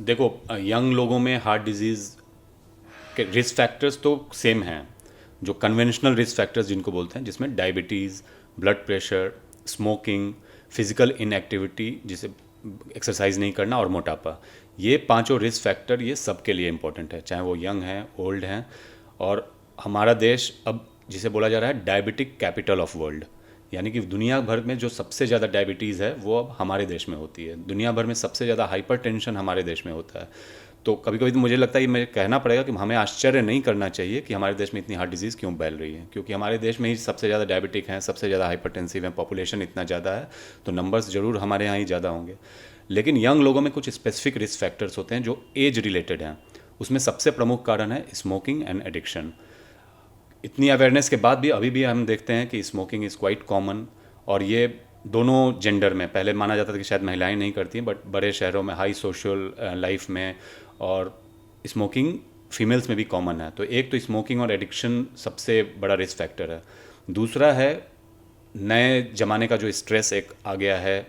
देखो, यंग लोगों में हार्ट डिजीज़ के रिस्क फैक्टर्स तो सेम हैं, जो कन्वेंशनल रिस्क फैक्टर्स जिनको बोलते हैं, जिसमें diabetes, blood pressure, smoking, physical inactivity जिसे एक्सरसाइज नहीं करना, और मोटापा। ये पांचों रिस्क फैक्टर ये सबके लिए इम्पोर्टेंट है, चाहे वो यंग हैं, ओल्ड हैं। और हमारा देश अब जिसे बोला जा रहा है डायबिटिक कैपिटल ऑफ वर्ल्ड, यानी कि दुनिया भर में जो सबसे ज़्यादा डायबिटीज़ है वो अब हमारे देश में होती है। दुनिया भर में सबसे ज़्यादा हाइपरटेंशन हमारे देश में होता है। तो कभी कभी तो मुझे लगता है कि मुझे कहना पड़ेगा कि हमें आश्चर्य नहीं करना चाहिए कि हमारे देश में इतनी हार्ट डिजीज़ क्यों फैल रही है, क्योंकि हमारे देश में ही सबसे ज़्यादा डायबिटिक हैं, सबसे ज़्यादा हाइपरटेंसिव हैं, पॉपुलेशन इतना ज़्यादा है, तो नंबर्स ज़रूर हमारे यहाँ ही ज़्यादा होंगे। लेकिन यंग लोगों में कुछ स्पेसिफिक रिस्क फैक्टर्स होते हैं जो एज रिलेटेड हैं। उसमें सबसे प्रमुख कारण है स्मोकिंग एंड एडिक्शन। इतनी अवेयरनेस के बाद भी अभी भी हम देखते हैं कि स्मोकिंग इज़ क्वाइट कॉमन, और ये दोनों जेंडर में, पहले माना जाता था कि शायद महिलाएं नहीं करती हैं, बट बड़े शहरों में हाई सोशल लाइफ में और स्मोकिंग फीमेल्स में भी कॉमन है। तो एक तो स्मोकिंग और एडिक्शन सबसे बड़ा रिस्क फैक्टर है। दूसरा है नए ज़माने का जो स्ट्रेस एक आ गया है,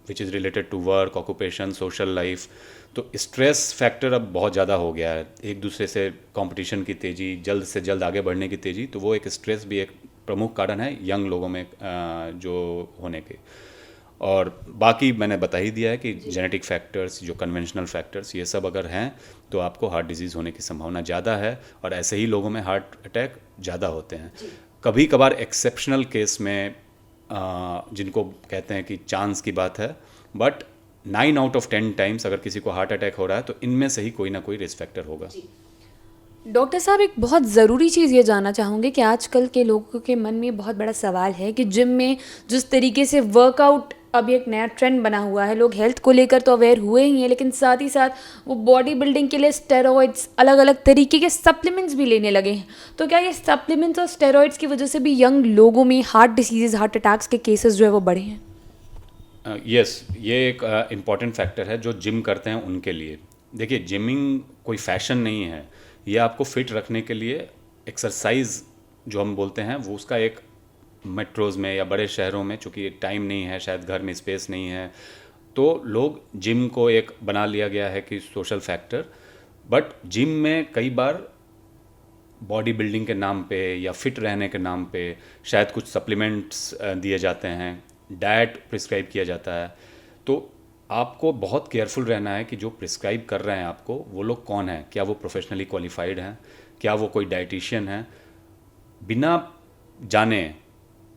which is related to work, occupation, social life. तो स्ट्रेस फैक्टर अब बहुत ज़्यादा हो गया है, एक दूसरे से कंपटीशन की तेज़ी, जल्द से जल्द आगे बढ़ने की तेज़ी, तो वो एक स्ट्रेस भी एक प्रमुख कारण है यंग लोगों में जो होने के। और बाकी मैंने बता ही दिया है कि जेनेटिक फैक्टर्स, जो कन्वेंशनल फैक्टर्स, ये सब अगर हैं तो आपको हार्ट डिजीज़ होने की संभावना ज़्यादा है, और ऐसे ही लोगों में हार्ट अटैक ज़्यादा होते हैं। कभी कभार एक्सेप्शनल केस में जिनको कहते हैं कि चांस की बात है, बट 9 आउट ऑफ 10 टाइम्स अगर किसी को हार्ट अटैक हो रहा है तो इनमें से ही कोई ना कोई रिस्क फैक्टर होगा। डॉक्टर साहब, एक बहुत ज़रूरी चीज़ ये जानना चाहूँगी कि आजकल के लोगों के मन में बहुत बड़ा सवाल है कि जिम में जिस तरीके से वर्कआउट अभी एक नया ट्रेंड बना हुआ है, लोग हेल्थ को लेकर तो अवेयर हुए ही हैं, लेकिन साथ ही साथ वो बॉडी बिल्डिंग के लिए स्टेरॉइड्स, अलग अलग तरीके के सप्लीमेंट्स भी लेने लगे हैं। तो क्या ये सप्लीमेंट्स और स्टेरॉइड्स की वजह से भी यंग लोगों में हार्ट डिसीज़, हार्ट अटैक्स के केसेस जो है वो बढ़े हैं? यस, ये एक इम्पॉर्टेंट फैक्टर है जो जिम करते हैं उनके लिए। देखिए, जिमिंग कोई फैशन नहीं है, ये आपको फिट रखने के लिए एक्सरसाइज जो हम बोलते हैं वो उसका एक मेट्रोज़ में या बड़े शहरों में, चूँकि टाइम नहीं है, शायद घर में स्पेस नहीं है, तो लोग जिम को एक बना लिया गया है कि सोशल फैक्टर। बट जिम में कई बार बॉडी बिल्डिंग के नाम पे या फिट रहने के नाम पे शायद कुछ सप्लीमेंट्स दिए जाते हैं, डाइट प्रिस्क्राइब किया जाता है। तो आपको बहुत केयरफुल रहना है कि जो प्रिस्क्राइब कर रहे हैं आपको वो लोग कौन हैं, क्या वो प्रोफेशनली क्वालिफाइड हैं, क्या वो कोई डाइटिशियन है। बिना जाने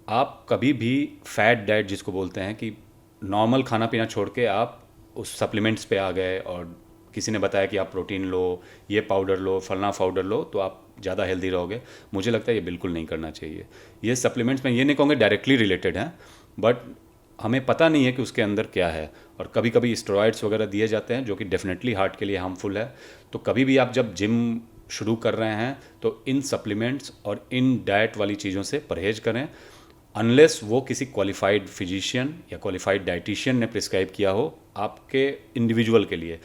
आप कभी भी फैट डाइट जिसको बोलते हैं कि नॉर्मल खाना पीना छोड़ के आप उस सप्लीमेंट्स पे आ गए, और किसी ने बताया कि आप प्रोटीन लो, ये पाउडर लो, फलना पाउडर लो तो आप ज़्यादा हेल्दी रहोगे, मुझे लगता है ये बिल्कुल नहीं करना चाहिए। ये सप्लीमेंट्स मैं ये नहीं कहूँगा डायरेक्टली रिलेटेड हैं, बट हमें पता नहीं है कि उसके अंदर क्या है, और कभी कभी स्टेरॉइड्स वगैरह दिए जाते हैं जो कि डेफिनेटली हार्ट के लिए हार्मफुल है। तो कभी भी आप जब जिम शुरू कर रहे हैं तो इन सप्लीमेंट्स और इन डाइट वाली चीज़ों से परहेज करें, अनलेस वो किसी क्वालिफाइड फिजिशियन या क्वालिफाइड डाइटिशियन ने प्रिस्क्राइब किया हो आपके इंडिविजुअल के लिए।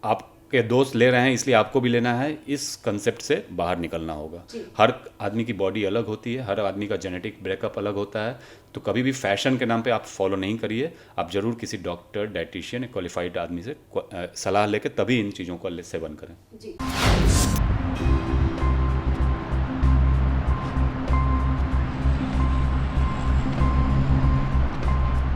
आपके दोस्त ले रहे हैं इसलिए आपको भी लेना है, इस कंसेप्ट से बाहर निकलना होगा। हर आदमी की बॉडी अलग होती है, हर आदमी का जेनेटिक ब्रेकअप अलग होता है, तो कभी भी फैशन के नाम पे आप फॉलो नहीं करिए। आप ज़रूर किसी डॉक्टर, डाइटिशियन, क्वालिफाइड आदमी से सलाह लेकर तभी इन चीज़ों का सेवन करें।